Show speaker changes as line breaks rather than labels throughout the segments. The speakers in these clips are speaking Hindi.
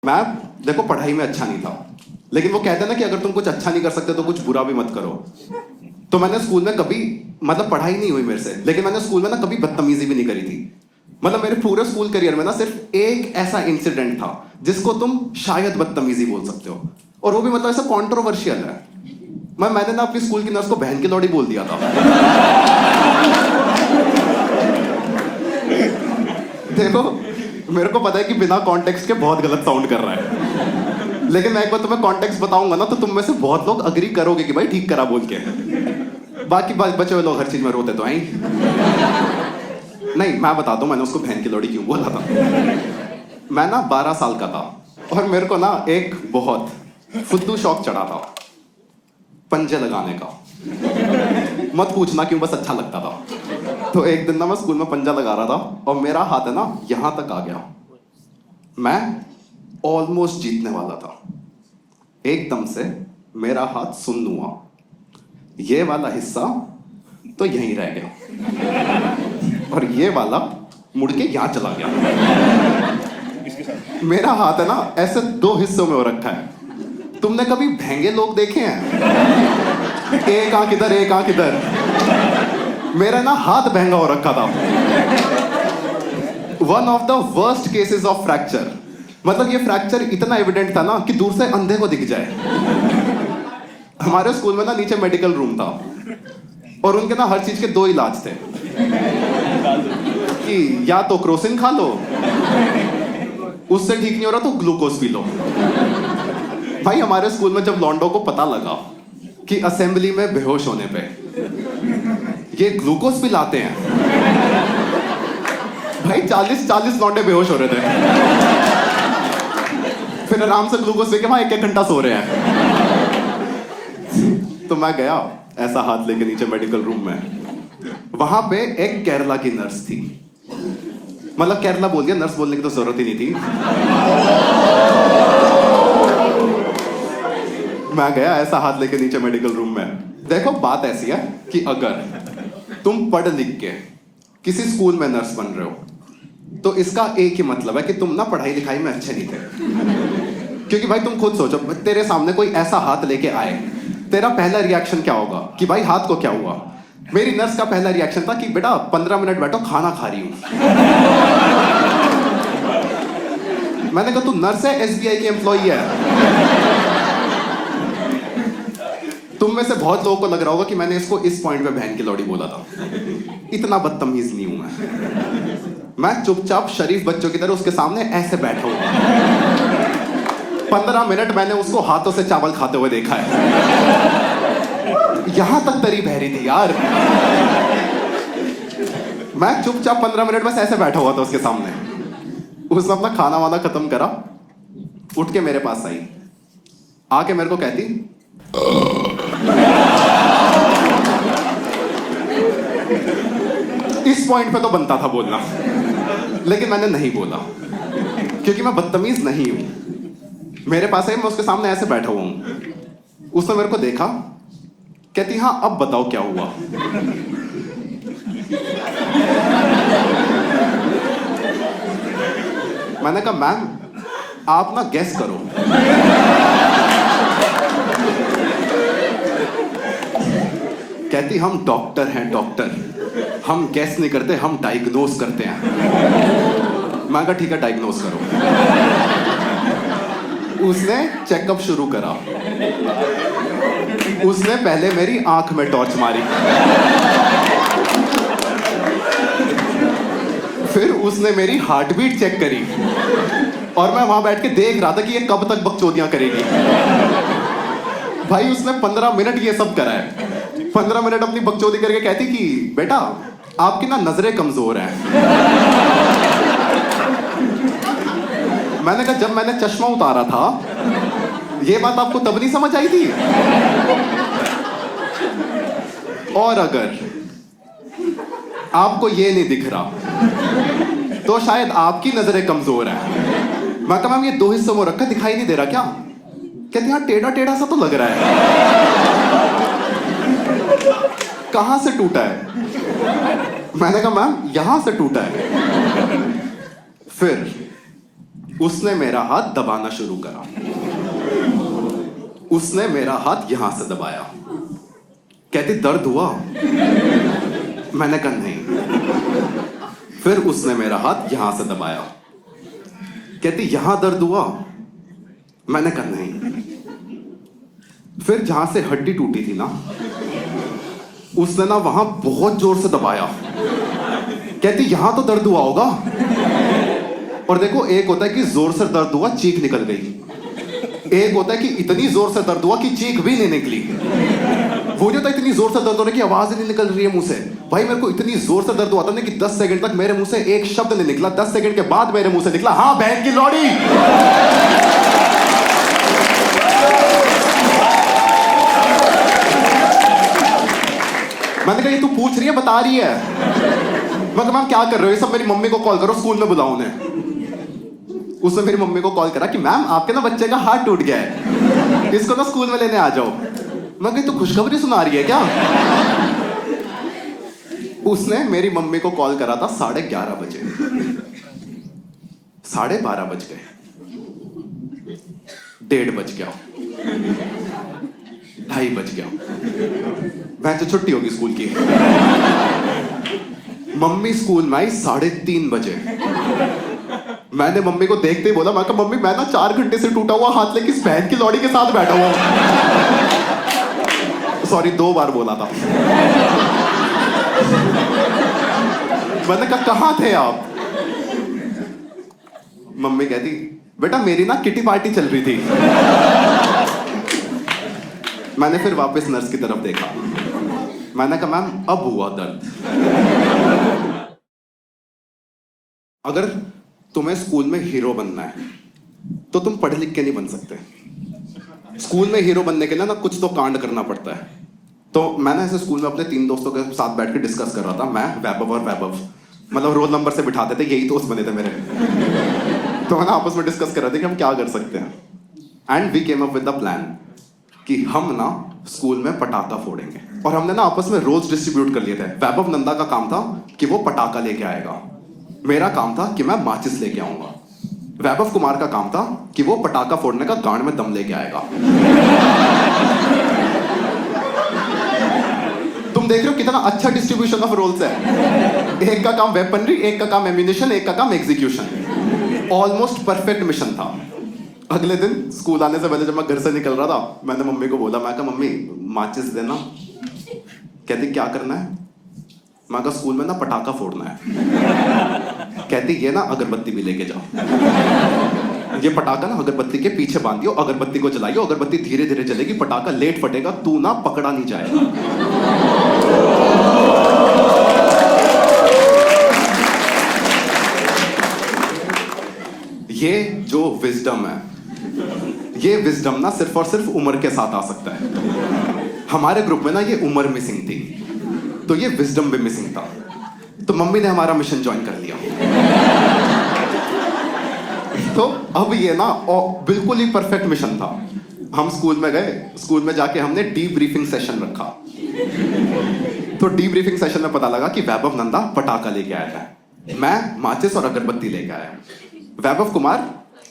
मैं देखो पढ़ाई में अच्छा नहीं था, लेकिन वो कहते हैं ना कि अगर तुम कुछ अच्छा नहीं कर सकते तो कुछ बुरा भी मत करो। तो मैंने स्कूल में कभी मतलब पढ़ाई नहीं हुई मेरे से, लेकिन मैंने स्कूल में ना कभी बदतमीजी भी नहीं करी थी। मतलब मेरे पूरे स्कूल करियर में ना सिर्फ एक ऐसा इंसिडेंट था जिसको तुम शायद बदतमीजी बोल सकते हो, और वो भी मतलब ऐसा कॉन्ट्रोवर्शियल है। मैंने ना अपनी स्कूल की नर्स को बहन की लौड़ी बोल दिया था। देखो मेरे को पता है कि बिना कॉन्टेक्स्ट के बहुत गलत साउंड कर रहा है, लेकिन मैं एक बार तुम्हें कॉन्टेक्स्ट बताऊंगा ना तो तुम में से बहुत लोग अग्री करोगे कि भाई ठीक करा बोल के। बाकी बचे हुए लोग हर चीज में रोते तो आई नहीं। मैं बताता हूँ मैंने उसको बहन की लौड़ी क्यों बोला था। मैं ना 12 साल का था और मेरे को ना एक बहुत फुद्दू शौक चढ़ा था पंजे लगाने का। मत पूछना क्यों, बस अच्छा लगता था। तो एक दिन ना मैं स्कूल में पंजा लगा रहा था और मेरा हाथ है ना यहां तक आ गया। मैं ऑलमोस्ट जीतने वाला था, एकदम से मेरा हाथ सुन्न हुआ, ये वाला हिस्सा तो यहीं रह गया और ये वाला मुड़ के यहां चला गया। मेरा हाथ है ना ऐसे 2 हिस्सों में हो रखा है। तुमने कभी भेंगे लोग देखे हैं? एक आंख इधर एक आंख इधर। मेरा ना हाथ भेंगा हो रखा था। One of the worst cases of fracture. मतलब ये फ्रैक्चर इतना एविडेंट था ना कि दूर से अंधे को दिख जाए। हमारे स्कूल में ना नीचे मेडिकल रूम था और उनके ना हर चीज के 2 इलाज थे कि या तो क्रोसिन खा लो, उससे ठीक नहीं हो रहा तो ग्लूकोज पी लो। भाई हमारे स्कूल में जब लॉन्डो को पता लगा कि असेंबली में बेहोश होने पे ये ग्लूकोज पिलाते हैं, भाई 40 लौंडे बेहोश हो रहे थे। फिर आराम से ग्लूकोज पी के वहां 1-1 घंटा सो रहे हैं। तो मैं गया ऐसा हाथ लेके नीचे मेडिकल रूम में, वहां पे एक केरला की नर्स थी। मतलब केरला बोल दिया, नर्स बोलने की तो जरूरत ही नहीं थी। मैं गया ऐसा हाथ लेके नीचे मेडिकल रूम में। देखो बात ऐसी है कि अगर तुम पढ़ लिख के किसी स्कूल में नर्स बन रहे हो तो इसका एक ही मतलब है कि तुम ना पढ़ाई लिखाई में अच्छे नहीं थे। क्योंकि भाई तुम खुद सोचो, तेरे सामने कोई ऐसा हाथ लेके आए, तेरा पहला रिएक्शन क्या होगा कि भाई हाथ को क्या हुआ? मेरी नर्स का पहला रिएक्शन था कि बेटा 15 मिनट बैठो, खाना खा रही हूं। मैंने कहा तू नर्स है, एसबीआई की एम्प्लॉई है? तुम में से बहुत लोगों को लग रहा होगा कि मैंने इसको इस पॉइंट पे बहन की लौड़ी बोला था। इतना बदतमीज नहीं हूं मैं चुपचाप शरीफ बच्चों की तरह उसके सामने ऐसे बैठा हूं। 15 मिनट मैंने उसको हाथों से चावल खाते हुए देखा है। यहां तक तरी बहरी थी यार। मैं चुपचाप 15 मिनट बस ऐसे बैठा हुआ था उसके सामने। उसने अपना खाना वाना खत्म करा, उठ के मेरे पास आई, आके मेरे को कहती इस पॉइंट पे तो बनता था बोलना, लेकिन मैंने नहीं बोला क्योंकि मैं बदतमीज नहीं हूं। मेरे पास आई, मैं उसके सामने ऐसे बैठा हुआ हूं। उसने मेरे को देखा, कहती हाँ अब बताओ क्या हुआ। मैंने कहा मैम आप ना गेस करो। कहती हम डॉक्टर हैं डॉक्टर, हम गेस नहीं करते, हम डायग्नोस करते हैं। मैं कहा ठीक है डायग्नोस करो। उसने चेकअप शुरू करा। उसने पहले मेरी आंख में टॉर्च मारी, फिर उसने मेरी हार्ट बीट चेक करी और मैं वहां बैठ के देख रहा था कि ये कब तक बकचोदियां करेगी। भाई उसने 15 मिनट ये सब करा है। 15 मिनट अपनी बकचोदी करके कहती कि बेटा आपकी ना नजरें कमजोर हैं। मैंने कहा जब मैंने चश्मा उतारा था ये बात आपको तब नहीं समझ आई थी? और अगर आपको ये नहीं दिख रहा तो शायद आपकी नजरें कमजोर हैं। मैं कहा मैम ये 2 हिस्सों में रखा, दिखाई नहीं दे रहा क्या? कहती हाँ टेढ़ा टेढ़ा सा तो लग रहा है। कहां से टूटा है? मैंने कहा मैम यहां से टूटा है। फिर उसने मेरा हाथ दबाना शुरू करा। उसने मेरा हाथ यहां से दबाया। कहती दर्द हुआ? मैंने कहा नहीं। फिर उसने मेरा हाथ यहां से दबाया। कहती यहां दर्द हुआ? मैंने कहा नहीं। फिर जहां से हड्डी टूटी थी ना, उसने ना वहां बहुत जोर से दबाया। कहती यहां तो दर्द हुआ होगा। और देखो, एक होता है कि जोर से दर्द हुआ, चीख निकल गई। एक होता है कि इतनी जोर से दर्द हुआ कि चीख भी नहीं निकली। वो जो था इतनी जोर से दर्द होने की आवाज ही नहीं निकल रही है मुंह से। भाई मेरे को इतनी जोर से दर्द हुआ था ना कि 10 सेकंड तक मेरे मुंह से एक शब्द नहीं निकला। 10 सेकंड के बाद मेरे मुंह से निकला, हाँ बहन की लौड़ी। मैंने कहा ये तू पूछ रही है बता रही है? मैं कहा मैम क्या कर रहे हो? ये सब मेरी मम्मी को कॉल करो, स्कूल में बुलाओ उन्हें। उसने मेरी मम्मी को कॉल करा कि मैम आपके ना बच्चे का हाथ टूट गया है, इसको ना स्कूल में लेने आ जाओ। मैं कही तू खुशखबरी सुना रही है क्या? उसने मेरी मम्मी को कॉल करा था 11:30 बजे। 12:30 बज गए, 1:30 बज गया, 2:30 बज गया। वैसे छुट्टी होगी स्कूल की। मम्मी स्कूल में आई 3:30 बजे। मैंने मम्मी को देखते ही बोला, मैं कहा मम्मी मैं ना 4 घंटे से टूटा हुआ हाथ लेके इस बहन की लौड़ी के साथ बैठा हुआ। सॉरी 2 बार बोला था। मैंने कहा कहां थे आप? मम्मी कहती बेटा मेरी ना किटी पार्टी चल रही थी। मैंने फिर वापस नर्स की तरफ देखा। मैंने कहा मैम अब हुआ दर्द। अगर तुम्हें स्कूल में हीरो बनना है तो तुम पढ़ लिख के नहीं बन सकते। स्कूल में हीरो बनने के लिए ना कुछ तो कांड करना पड़ता है। तो मैंने ऐसे स्कूल में अपने 3 दोस्तों के साथ बैठ के डिस्कस कर रहा था। मैं, वैभव और वैभव, मतलब रोल नंबर से बिठाते थे, यही दोस्त बने थे मेरे। तो मैंने आपस में डिस्कस कर रहे थे कि हम क्या कर सकते हैं। And we came up with the plan कि हम ना स्कूल में पटाखा फोड़ेंगे। और हमने ना आपस में रोल्स डिस्ट्रीब्यूट कर लिए थे। वैभव नंदा का काम था कि वो पटाखा लेके आएगा, मेरा काम था कि मैं माचिस लेके आऊंगा। वैभव कुमार का काम था कि वो पटाखा फोड़ने का गांड में दम लेके आएगा। तुम देख रहे हो कितना अच्छा डिस्ट्रीब्यूशन ऑफ रोल्स है। एक का काम वेपनरी, एक का काम एम्यूनिशन, एक का काम एग्जीक्यूशन। ऑलमोस्ट परफेक्ट मिशन था। अगले दिन स्कूल आने से पहले जब मैं घर से निकल रहा था, मैंने मम्मी को बोला, मैं कहा मम्मी माचिस देना। कहती क्या करना है? मैं कहा स्कूल में ना पटाखा फोड़ना है। कहती ये ना अगरबत्ती भी लेके जाओ। ये पटाखा ना अगरबत्ती के पीछे बांधियो, अगरबत्ती को जलाइयो, अगरबत्ती धीरे धीरे जलेगी, पटाखा लेट फटेगा, तू ना पकड़ा नहीं जाएगा। ये जो विजडम है, ये विजडम ना सिर्फ और सिर्फ उम्र के साथ आ सकता है। हमारे ग्रुप में ना ये उम्र मिसिंग थी, तो ये विजडम भी मिसिंग था। तो मम्मी ने हमारा मिशन ज्वाइन कर लिया। तो अब ये ना बिल्कुल ही परफेक्ट मिशन था। हम स्कूल में गए, स्कूल में जाके हमने डीब्रीफिंग सेशन रखा। तो डीब्रीफिंग सेशन में पता लगा कि वैभव नंदा पटाखा लेके आया है, मैं माचिस और अगरबत्ती लेके आया। वैभव कुमार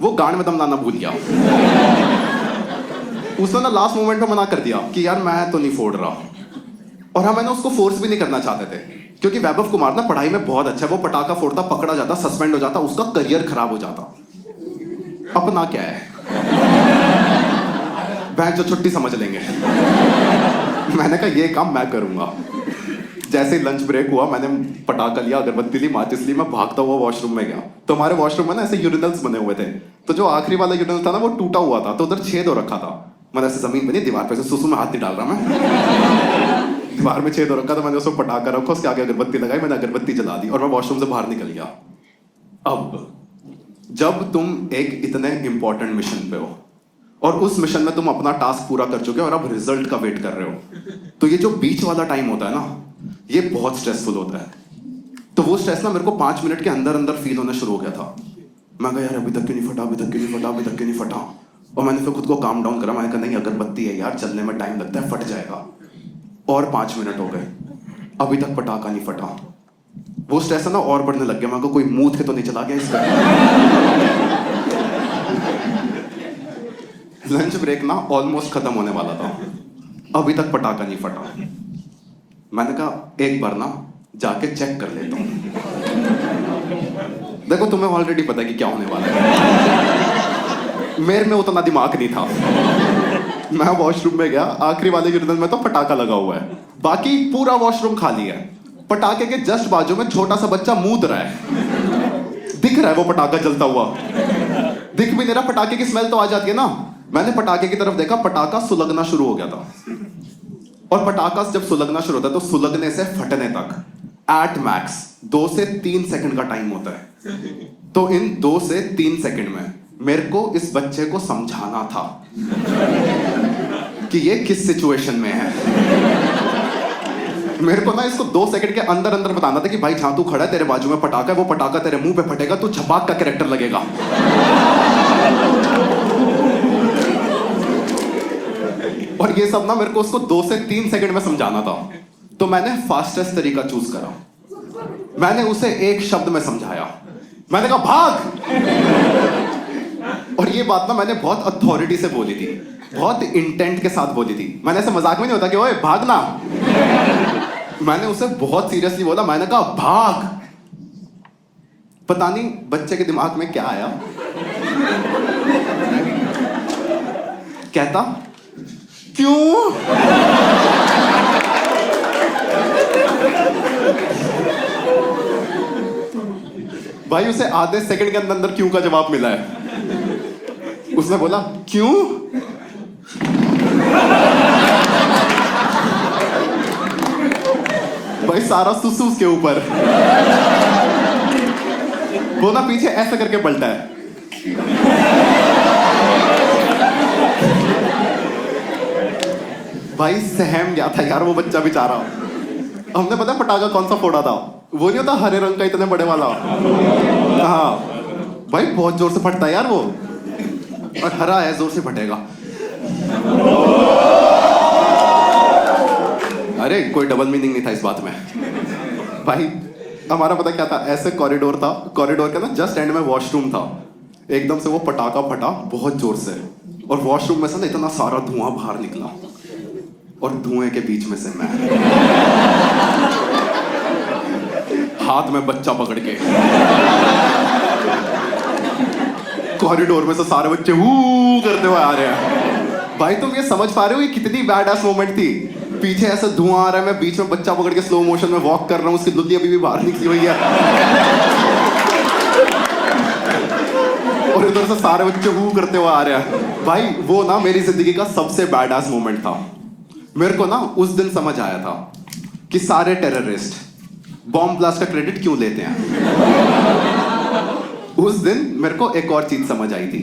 वो गांड में दम लाना भूल गया। उसने ना लास्ट मोमेंट में मना कर दिया कि यार मैं तो नहीं फोड़ रहा। और हम उसको फोर्स भी नहीं करना चाहते थे, क्योंकि वैभव कुमार ना पढ़ाई में बहुत अच्छा है। वो पटाखा फोड़ता, पकड़ा जाता, सस्पेंड हो जाता, उसका करियर खराब हो जाता। अपना क्या है, बैंक जो छुट्टी समझ लेंगे। मैंने कहा ये काम मैं करूंगा। जैसे ही लंच ब्रेक हुआ, मैंने पटाखा लिया, अगरबत्ती ली, माचिस ली, मैं भागता हुआ वॉशरूम में गया। तो हमारे वॉशरूम में ना ऐसे यूरिनल्स बने हुए थे। तो जो आखिरी वाला यूरिनल था ना, वो टूटा हुआ था, तो उधर छेद हो रखा था। मैंने ऐसे जमीन पे नहीं, दीवार पे से सुसु में हाथ नहीं डाल रहा मैं। दीवार में छेद हो रखा था, मैंने उसको पटाखा रखा, उसके आगे अगरबत्ती लगाई, मैंने अगरबत्ती जला दी और मैं वॉशरूम से बाहर निकल गया। अब जब तुम एक इतने इंपॉर्टेंट मिशन पे हो और उस मिशन में तुम अपना टास्क पूरा कर चुके हो और अब रिजल्ट का वेट कर रहे हो, तो ये जो बीच वाला टाइम होता है ना, ये बहुत स्ट्रेसफुल होता है। तो वो स्ट्रेस ना मेरे को 5 मिनट के अंदर अंदर फील होना शुरू हो गया था। मैं कहा यार अभी तक क्यों नहीं फटा, अभी तक क्यों नहीं फटा, अभी तक क्यों नहीं फटा। और मैंने फिर खुद को काम डाउन करा। मैंने कहा नहीं, अगरबत्ती है यार, चलने में टाइम लगता है, फट जाएगा। और 5 मिनट हो गए, अभी तक पटाखा नहीं फटा। वो स्ट्रेस है ना और बढ़ने लग गया। मैं कहा कोई मुंह थे तो नहीं चला गया इसका। लंच ब्रेक ना ऑलमोस्ट खत्म होने वाला था, अभी तक पटाखा नहीं फटा। मैंने कहा एक बार ना जाके चेक कर लेता हूं। देखो तुम्हें ऑलरेडी पता है कि क्या होने वाला है, मेरे में उतना दिमाग नहीं था। मैं वॉशरूम में गया, आखिरी वाले गिरदन में तो पटाखा लगा हुआ है, बाकी पूरा वॉशरूम खाली है। पटाखे के जस्ट बाजू में छोटा सा बच्चा मूत रहा है, दिख रहा है वो पटाखा जलता हुआ, दिख भी नहीं रहा, पटाखे की स्मेल तो आ जाती है ना। मैंने पटाखे की तरफ देखा, पटाखा सुलगना शुरू हो गया था। और पटाखा जब सुलगना शुरू होता है तो सुलगने से फटने तक एट मैक्स 2 से 3 सेकंड का टाइम होता है। तो इन 2 से 3 सेकंड में मेरे को इस बच्चे को समझाना था कि ये किस सिचुएशन में है। मेरे को ना इसको 2 सेकंड के अंदर अंदर बताना था कि भाई जहां तू खड़ा है तेरे बाजू में पटाखा है, वो पटाखा तेरे मुंह पे फटेगा, तू छपाक का कैरेक्टर लगेगा। और ये सब ना मेरे को उसको 2 से 3 सेकंड में समझाना था। तो मैंने फास्टेस्ट तरीका चूज करा। मैंने उसे एक शब्द में समझाया, मैंने कहा भाग। और ये बात ना मैंने बहुत अथॉरिटी से बोली थी, बहुत इंटेंट के साथ बोली थी। मैंने ऐसे मजाक में नहीं होता कि ओए भागना, मैंने उसे बहुत सीरियसली बोला। मैंने कहा भाग। पता नहीं बच्चे के दिमाग में क्या आया, कहता क्यों? भाई उसे आधे सेकंड के अंदर अंदर क्यों का जवाब मिला है। उसने बोला क्यों? भाई सारा सुसु उसके ऊपर, वो ना पीछे ऐसे करके पलटा है। भाई सहम गया था यार वो बच्चा बेचारा। हमने पता पटाखा कौन सा फोड़ा था, वो नहीं होता हरे रंग का इतने बड़े वाला। हाँ भाई बहुत जोर से फटता है यार वो, और हरा है जोर से फटेगा। अरे कोई डबल मीनिंग नहीं था इस बात में। भाई हमारा पता क्या था, ऐसे कॉरिडोर था, कॉरिडोर का ना जस्ट एंड में वॉशरूम था। एकदम से वो पटाखा फटा बहुत जोर से, और वॉशरूम में से ना इतना सारा धुआं बाहर निकला, और धुएं के बीच में से मैं, हाथ में बच्चा पकड़ के, कॉरिडोर में से सारे बच्चे हू करते हुए आ रहे हैं। भाई तुम ये समझ पा रहे हो ये कितनी बैड एस मोमेंट थी? पीछे ऐसा धुआं आ रहा है, मैं बीच में बच्चा पकड़ के स्लो मोशन में वॉक कर रहा हूँ, उसकी दुल्ली अभी भी बाहर निकली हुई है, और इधर से सारे बच्चे हू करते हुए आ रहे हैं। भाई वो ना मेरी जिंदगी का सबसे बैड एस मोमेंट था। मेरे को ना उस दिन समझ आया था कि सारे टेररिस्ट बॉम्ब ब्लास्ट का क्रेडिट क्यों लेते हैं। उस दिन मेरे को एक और चीज समझ आई थी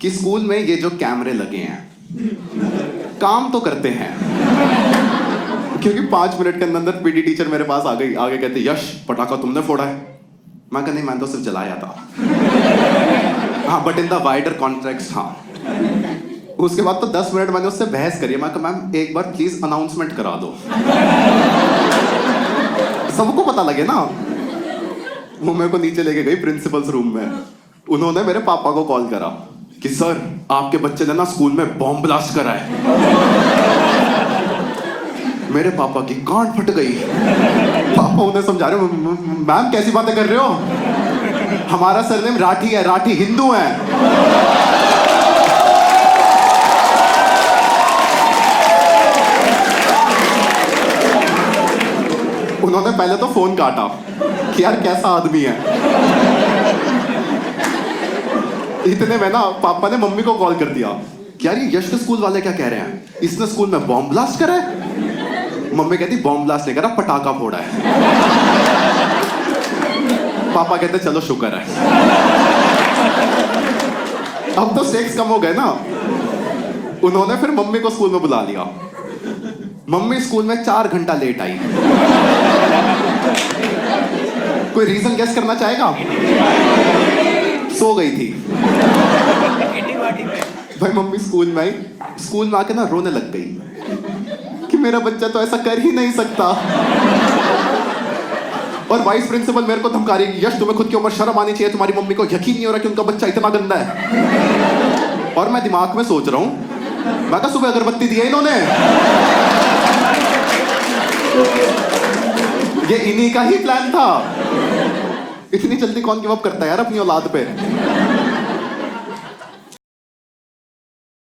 कि स्कूल में ये जो कैमरे लगे हैं काम तो करते हैं, क्योंकि 5 मिनट के अंदर पीटी टीचर मेरे पास आ गई, आगे कहते यश पटाखा तुमने फोड़ा है। मैं कहा नहीं मैंने तो सिर्फ जलाया था। हाँ but in the wider context. हाँ उसके बाद तो 10 मिनट मैंने उससे बहस करी। मैं कहा मैम एक बार प्लीज अनाउंसमेंट करा दो, सबको पता लगे ना। वो मेरे को नीचे लेके गई प्रिंसिपल्स रूम में, उन्होंने मेरे पापा को कॉल करा कि सर आपके बच्चे ने ना स्कूल में बॉम्ब ब्लास्ट करा है। मेरे पापा की गांड फट गई। पापा उन्हें समझा रहे मैम कैसी बातें कर रहे हो, हमारा सरनेम राठी है, राठी हिंदू है। उन्होंने पहले तो फोन काटा कि यार कैसा आदमी है। इतने में ना पापा ने मम्मी को कॉल कर दिया कि यार ये यश के स्कूल वाले क्या कह रहे हैं, इसने स्कूल में बॉम्ब ब्लास्ट करा है। मम्मी कहती बॉम्ब ब्लास्ट नहीं करा, पटाखा फोड़ा है। पापा कहते चलो शुक्र है, अब तो स्टेक्स कम हो गए ना। उन्होंने फिर मम्मी को स्कूल में बुला लिया। मम्मी स्कूल में 4 घंटा लेट आई। कोई रीजन गेस करना चाहेगा? सो गई थी। भाई मम्मी स्कूल में आई, स्कूल में आके ना रोने लग गई कि मेरा बच्चा तो ऐसा कर ही नहीं सकता। और वाइस प्रिंसिपल मेरे को धमका रही है, यश तुम्हें खुद के ऊपर शर्म आनी चाहिए, तुम्हारी मम्मी को यकीन नहीं हो रहा कि उनका बच्चा इतना गंदा है। और मैं दिमाग में सोच रहा हूं, मैं कहा सुबह अगरबत्ती दी है इन्होंने, ये इन्हीं का ही प्लान था। इतनी जल्दी कौन गिव अप करता है यार अपनी औलाद पे।